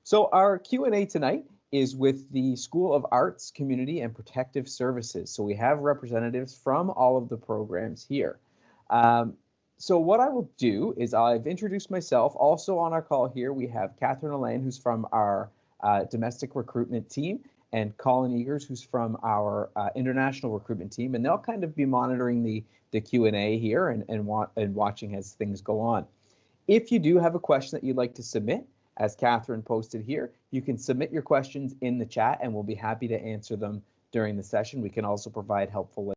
So our Q&A tonight is with the School of Arts, Community, and Protective Services. So we have representatives from all of the programs here. Um, so what I will do is I've introduced myself. Also on our call here, we have Catherine Elaine, who's from our domestic recruitment team, and Colin Eagers, who's from our international recruitment team. And they'll kind of be monitoring the Q&A here and watching as things go on. If you do have a question that you'd like to submit, as Catherine posted here, you can submit your questions in the chat and we'll be happy to answer them during the session. We can also provide helpful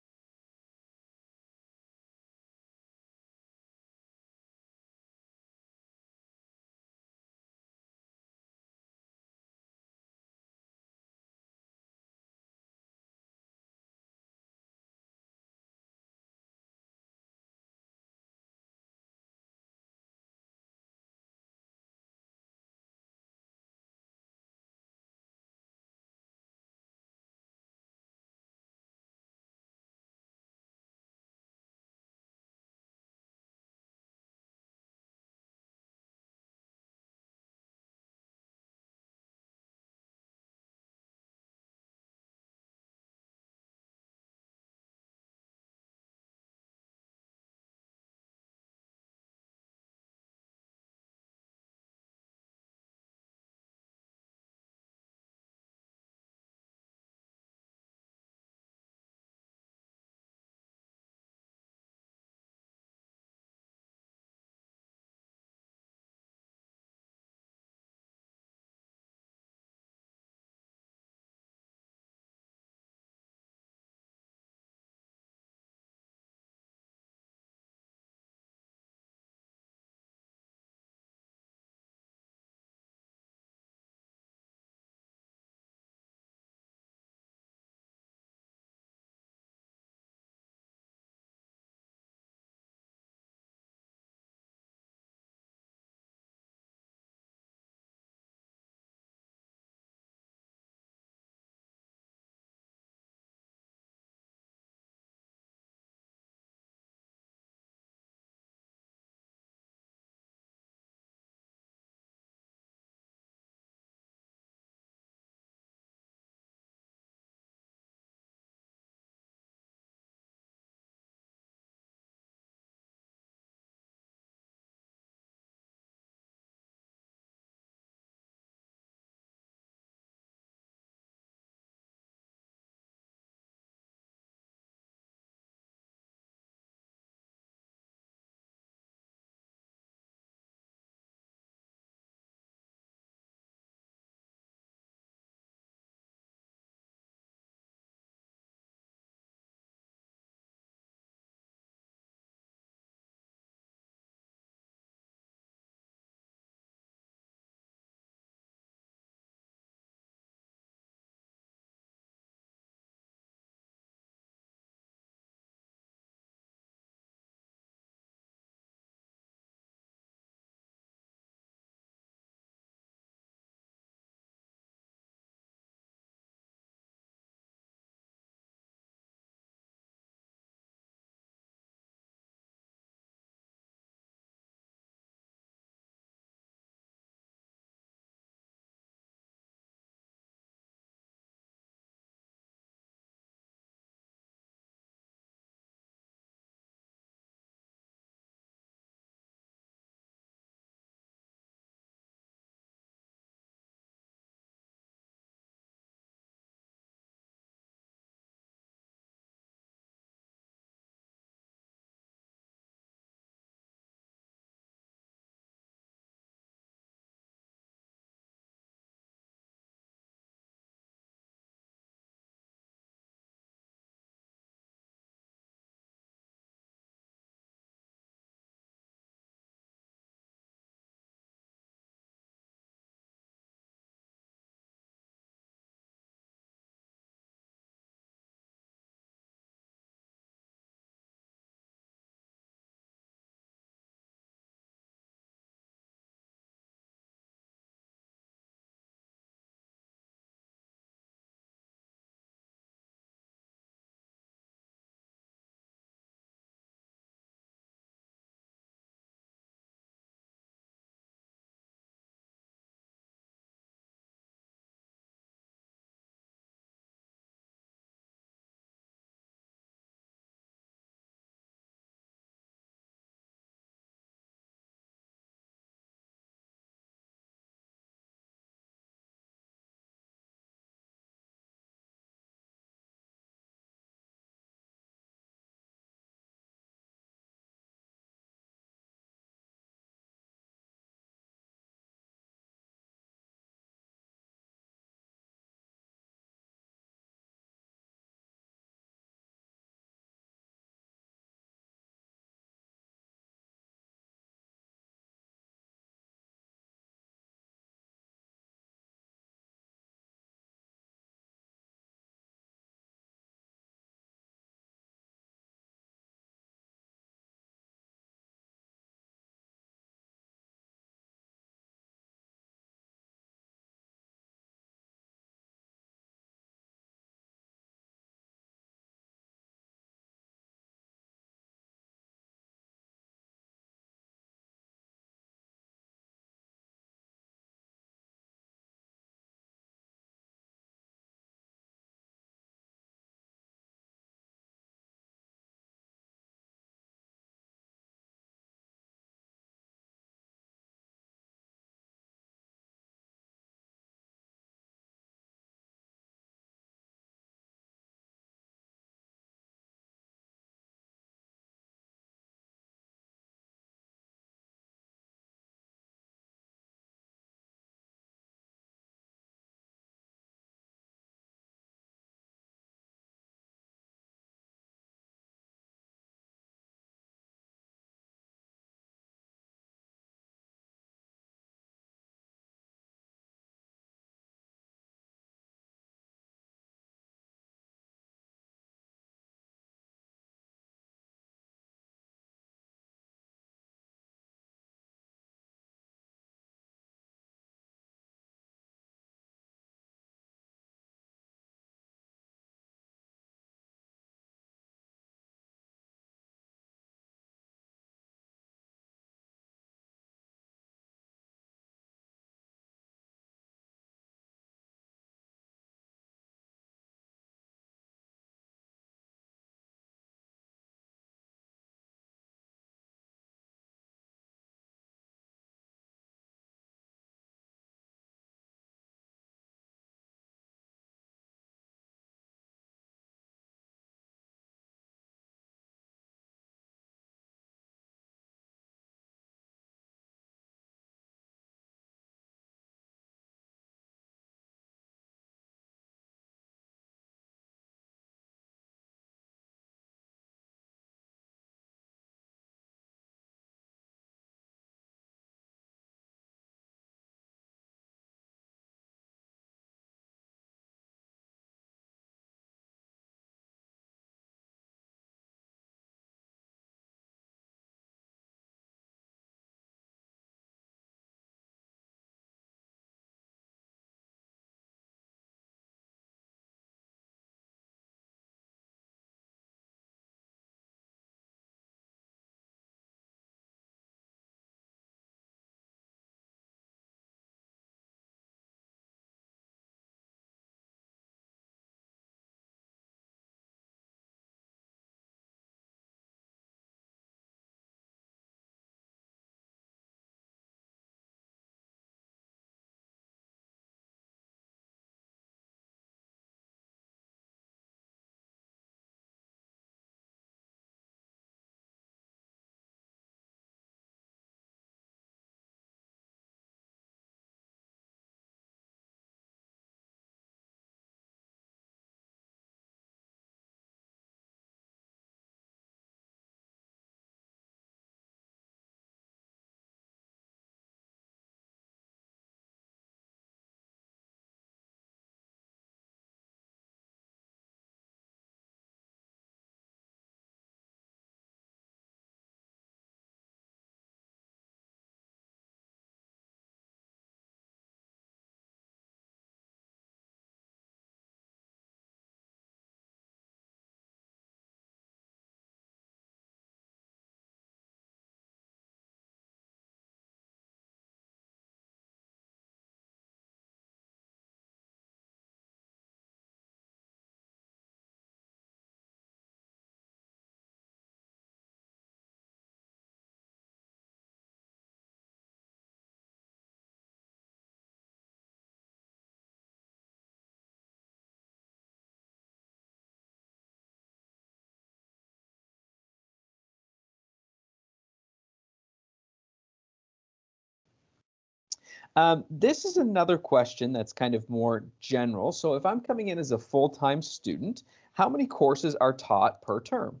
This is another question that's kind of more general. So if I'm coming in as a full-time student, how many courses are taught per term?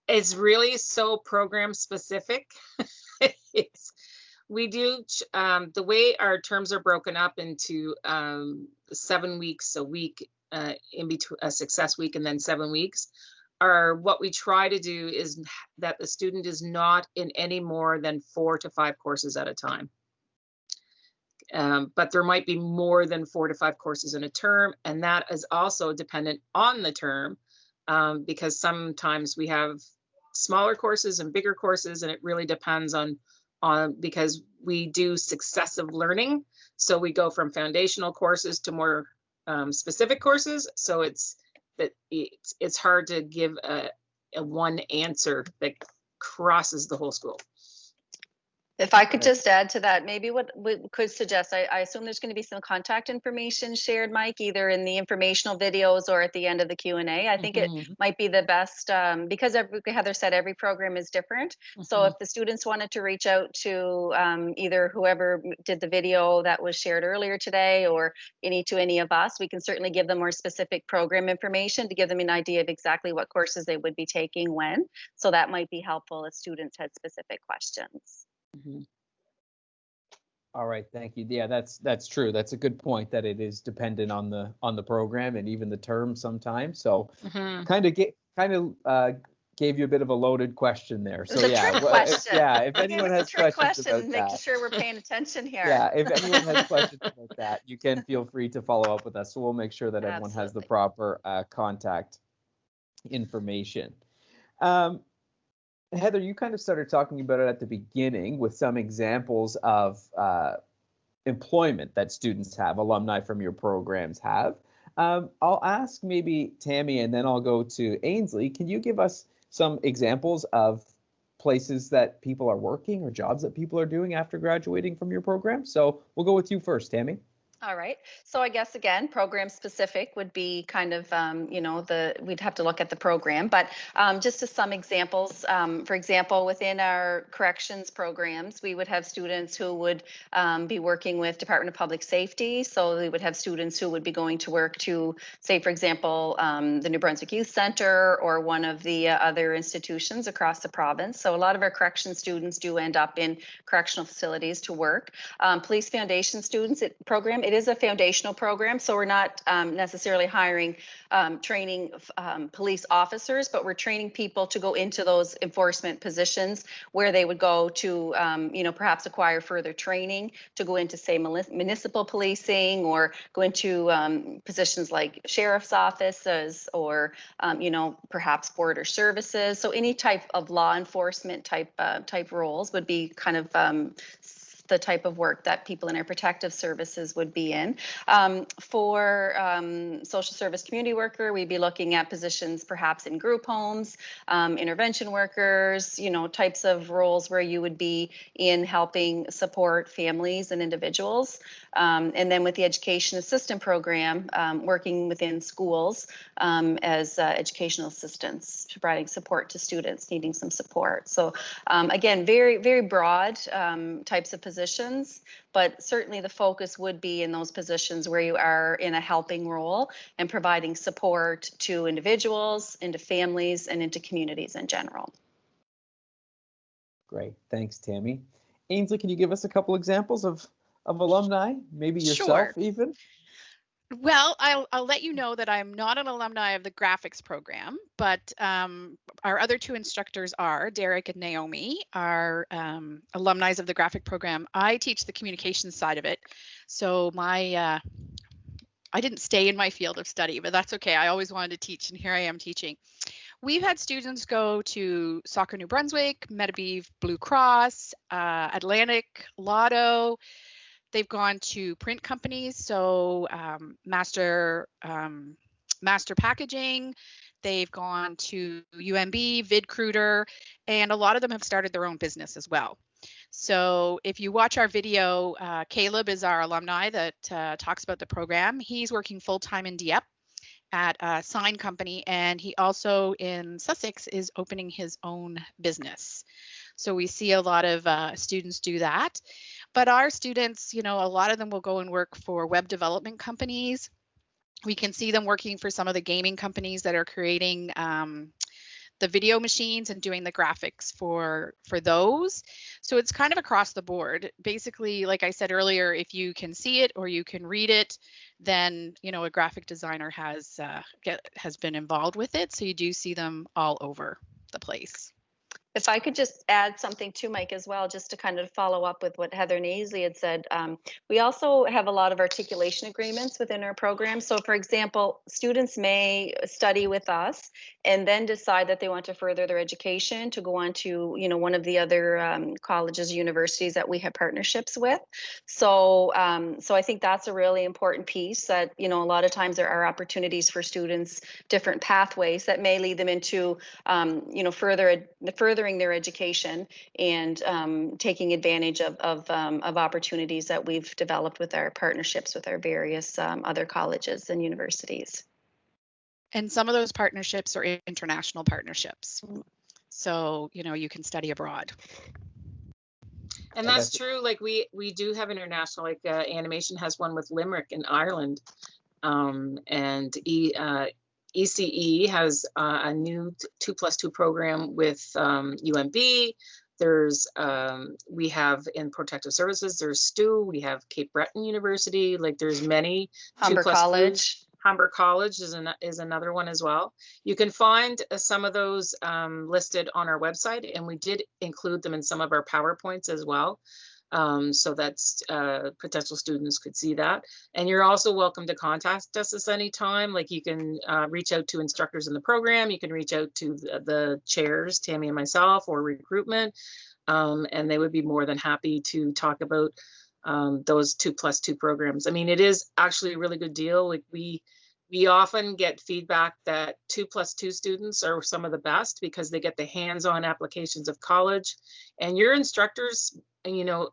It's really so program specific. We do the way our terms are broken up into 7 weeks a week, in between a success week and then 7 weeks. What we try to do is that the student is not in any more than 4 to 5 courses at a time. But there might be more than 4 to 5 courses in a term, and that is also dependent on the term, because sometimes we have smaller courses and bigger courses, and it really depends on because we do successive learning. So we go from foundational courses to more specific courses. So it's hard to give a one answer that crosses the whole school. If I could just add to that, maybe what we could suggest, I assume there's going to be some contact information shared, Mike, either in the informational videos or at the end of the Q&A. I think it might be the best, because Heather said every program is different. So if the students wanted to reach out to either whoever did the video that was shared earlier today or any of us, we can certainly give them more specific program information to give them an idea of exactly what courses they would be taking when. So that might be helpful if students had specific questions. All right, thank you. Yeah, that's true. That's a good point, that it is dependent on the program and even the term sometimes. So kind of gave you a bit of a loaded question there. So yeah, if anyone has questions about that, making sure we're paying attention here. Yeah, if anyone has questions about that, you can feel free to follow up with us. So we'll make sure that everyone has the proper contact information. Heather, you kind of started talking about it at the beginning with some examples of employment that students have, alumni from your programs have. I'll ask maybe Tammy, and then I'll go to Ainsley. Can you give us some examples of places that people are working or jobs that people are doing after graduating from your program? So we'll go with you first, Tammy. All right. So I guess, again, program specific would be kind of, we'd have to look at the program, but just as some examples, for example, within our corrections programs, we would have students who would be working with Department of Public Safety. So we would have students who would be going to work to, say, for example, the New Brunswick Youth Center or one of the other institutions across the province. So a lot of our corrections students do end up in correctional facilities to work. Police Foundation students program, it is a foundational program, so we're not necessarily hiring training police officers, but we're training people to go into those enforcement positions where they would go to, perhaps acquire further training to go into, say, municipal policing or go into positions like sheriff's offices or, perhaps border services. So any type of law enforcement type roles would be kind of the type of work that people in our protective services would be in. For social service community worker, we'd be looking at positions perhaps in group homes, intervention workers, types of roles where you would be in helping support families and individuals. And then with the education assistant program, working within schools as educational assistants, providing support to students needing some support. So again, very, very broad types of positions, but certainly the focus would be in those positions where you are in a helping role and providing support to individuals, into families, and into communities in general. Great, thanks, Tammy. Ainsley, can you give us a couple examples of alumni, maybe yourself even? Well, I'll let you know that I'm not an alumni of the graphics program, but our other two instructors are Derek and Naomi, are alumni of the graphic program. I teach the communications side of it, so I didn't stay in my field of study, but that's okay. I always wanted to teach, and here I am teaching. We've had students go to Soccer New Brunswick, Medavie Blue Cross, Atlantic, Lotto. They've gone to print companies, so Master Packaging. They've gone to UMB, VidCruiter, and a lot of them have started their own business as well. So if you watch our video, Caleb is our alumni that talks about the program. He's working full-time in Dieppe, at a sign company, and he also in Sussex is opening his own business. So we see a lot of students do that. But our students, a lot of them will go and work for web development companies. We can see them working for some of the gaming companies that are creating the video machines and doing the graphics for those. So it's kind of across the board. Basically, like I said earlier, if you can see it or you can read it, then a graphic designer has been involved with it. So you do see them all over the place. If I could just add something to Mike as well, just to kind of follow up with what Heather and Ainsley had said. We also have a lot of articulation agreements within our program. So for example, students may study with us and then decide that they want to further their education to go on to, one of the other colleges, universities that we have partnerships with. So I think that's a really important piece that, a lot of times there are opportunities for students, different pathways that may lead them into, furthering their education and taking advantage of opportunities that we've developed with our partnerships with our various other colleges and universities. And some of those partnerships are international partnerships. So, you can study abroad. And that's true. Like we do have international, like animation has one with Limerick in Ireland. And ECE has a new 2+2 program with UMB. There's we have in protective services, there's STU, we have Cape Breton University, like there's many. Humber College. Humber College is another one as well. You can find some of those listed on our website, and we did include them in some of our PowerPoints as well. So that's potential students could see that. And you're also welcome to contact us anytime. Like you can reach out to instructors in the program. You can reach out to the chairs, Tammy and myself, or recruitment. And they would be more than happy to talk about those 2+2 programs. I mean, it is actually a really good deal. Like we often get feedback that 2+2 students are some of the best because they get the hands-on applications of college, and your instructors,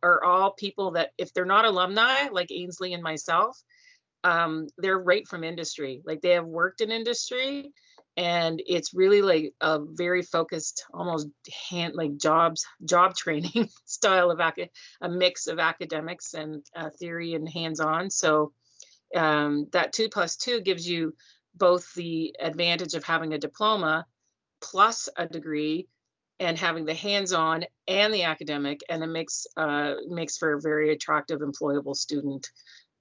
are all people that if they're not alumni, like Ainsley and myself, they're right from industry. Like they have worked in industry, and it's really like a very focused, almost job training style of a mix of academics and theory and hands-on. So that 2+2 gives you both the advantage of having a diploma plus a degree and having the hands-on and the academic, and it makes for a very attractive, employable student.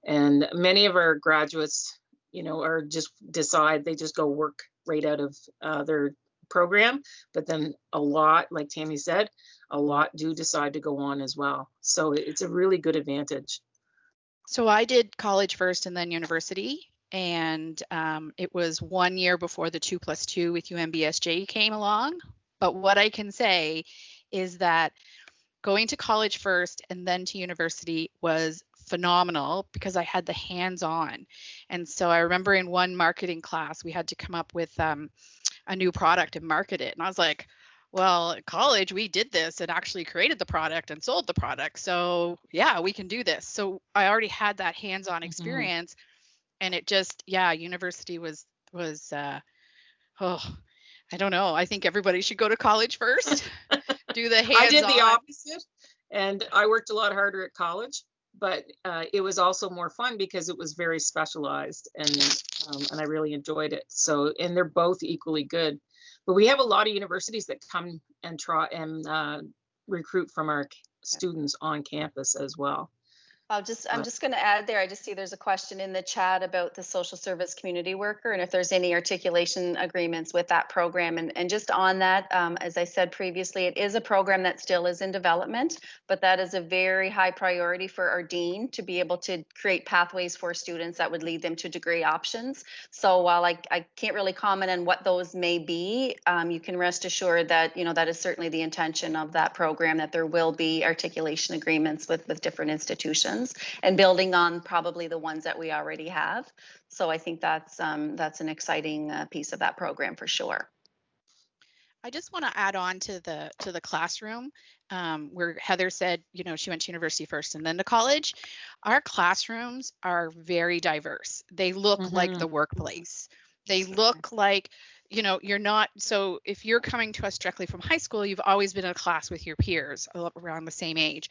And many of our graduates, are just decide they just go work right out of their program, but then a lot, like Tammy said, a lot do decide to go on as well. So it's a really good advantage. So I did college first and then university, and it was 1 year before the 2+2 with UMBSJ came along. But what I can say is that going to college first and then to university was phenomenal because I had the hands-on. And so I remember in one marketing class, we had to come up with a new product and market it. And I was like, well, at college, we did this and actually created the product and sold the product. So yeah, we can do this. So I already had that hands-on experience. And it just, university was I don't know. I think everybody should go to college first, do the hands-on. I did the opposite, and I worked a lot harder at college, but it was also more fun because it was very specialized, and I really enjoyed it. So, and they're both equally good. But we have a lot of universities that come and try and recruit from our students on campus as well. I'm just going to add there. I just see there's a question in the chat about the social service community worker and if there's any articulation agreements with that program. And just on that, as I said previously, it is a program that still is in development, but that is a very high priority for our dean to be able to create pathways for students that would lead them to degree options. So while I can't really comment on what those may be, you can rest assured that, that is certainly the intention of that program, that there will be articulation agreements with different institutions, and building on probably the ones that we already have. So I think that's an exciting piece of that program for sure. I just want to add on to the classroom where Heather said, she went to university first and then to college. Our classrooms are very diverse. They look like the workplace. They look like, you know, you're not, so if you're coming to us directly from high school, you've always been in a class with your peers around the same age.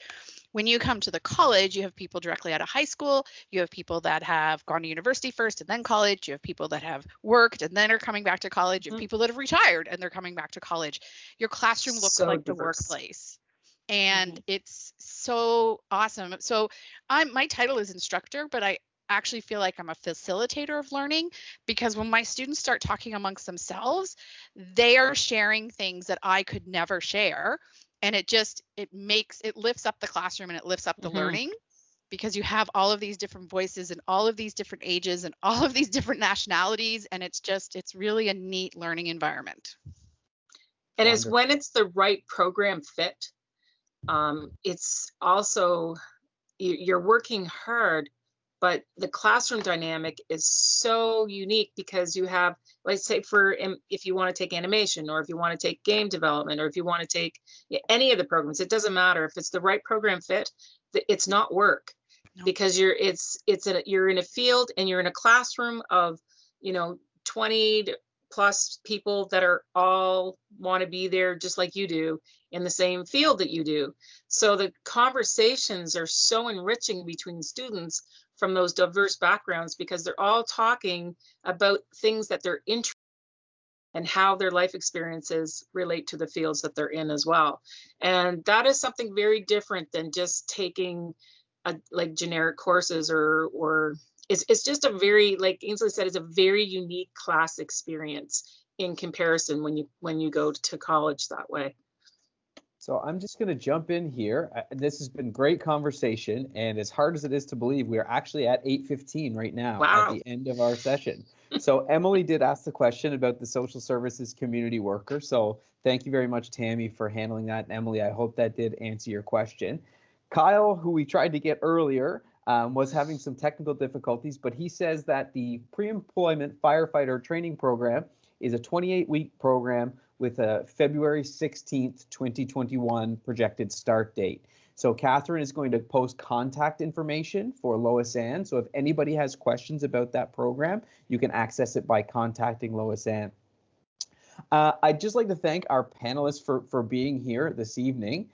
When you come to the college, you have people directly out of high school. You have people that have gone to university first and then college. You have people that have worked and then are coming back to college. You have people that have retired and they're coming back to college. Your classroom looks So like diverse. the workplace. And it's so awesome. So my title is instructor, but I actually feel like I'm a facilitator of learning, because when my students start talking amongst themselves, they are sharing things that I could never share. And it lifts up the classroom and it lifts up the learning, because you have all of these different voices and all of these different ages and all of these different nationalities. And it's really a neat learning environment. And it's when it's the right program fit. It's also, you're working hard, but the classroom dynamic is so unique, because you have, let's say if you want to take animation, or if you want to take game development, or if you want to take any of the programs, it doesn't matter. If it's the right program fit, it's not work. No. Because you're in a field and you're in a classroom of, 20 plus people that are all want to be there just like you do in the same field that you do. So the conversations are so enriching between students from those diverse backgrounds, because they're all talking about things that they're interested in and how their life experiences relate to the fields that they're in as well. And that is something very different than just taking like generic courses, or it's just a very, like Ainsley said, it's a very unique class experience in comparison when you go to college that way. So I'm just going to jump in here. This has been great conversation, and as hard as it is to believe, we are actually at 8:15 right now. Wow. At the end of our session. So Emily did ask the question about the social services community worker. So thank you very much, Tammy, for handling that. And Emily, I hope that did answer your question. Kyle, who we tried to get earlier, was having some technical difficulties, but he says that the pre-employment firefighter training program is a 28-week program with a February 16th, 2021 projected start date. So Catherine is going to post contact information for Lois Ann. So if anybody has questions about that program, you can access it by contacting Lois Ann. I'd just like to thank our panelists for being here this evening.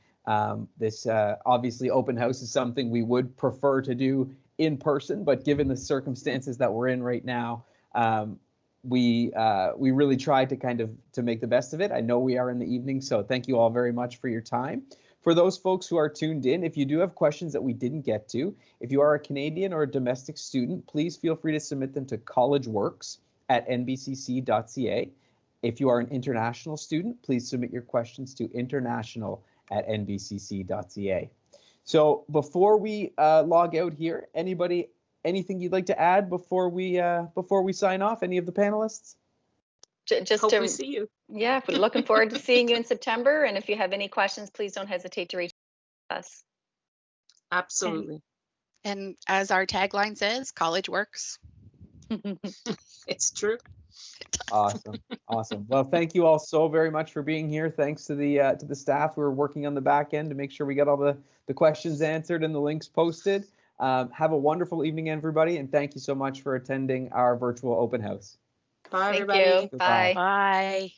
This obviously open house is something we would prefer to do in person, but given the circumstances that we're in right now, we really tried to make the best of it. I know we are in the evening, so thank you all very much for your time. For those folks who are tuned in, if you do have questions that we didn't get to, if you are a Canadian or a domestic student, please feel free to submit them to collegeworks@nbcc.ca. If you are an international student, please submit your questions to international@nbcc.ca. So before we log out here, anything you'd like to add before we sign off? Any of the panelists? Just hope we see you. Yeah, we're looking forward to seeing you in September. And if you have any questions, please don't hesitate to reach us. Absolutely. And as our tagline says, college works. It's true. Awesome. Well, thank you all so very much for being here. Thanks to the staff who are working on the back end to make sure we got all the questions answered and the links posted. Have a wonderful evening, everybody, and thank you so much for attending our virtual open house. Bye, Thank everybody. you. Bye. Bye.